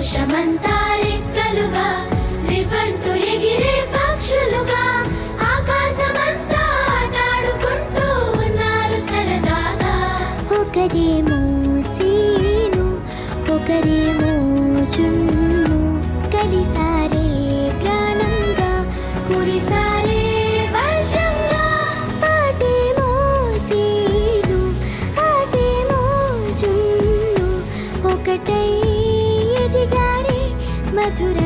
సంతోషమంతా రెక్కలుగా రివ్వంటూ ఎగిరే పక్షులుగా ఆకాశమంతా ఆటాడుకుంటూ ఉన్నారు సరదాగా. ఒకరేమో సీను ఒకరేమో జున్ను కలిసారే ప్రాణంగా కురిసారే వర్షంగా పాటేమో సీను ఆటేమో జున్ను ఒకటై ఎదిగారే మధుర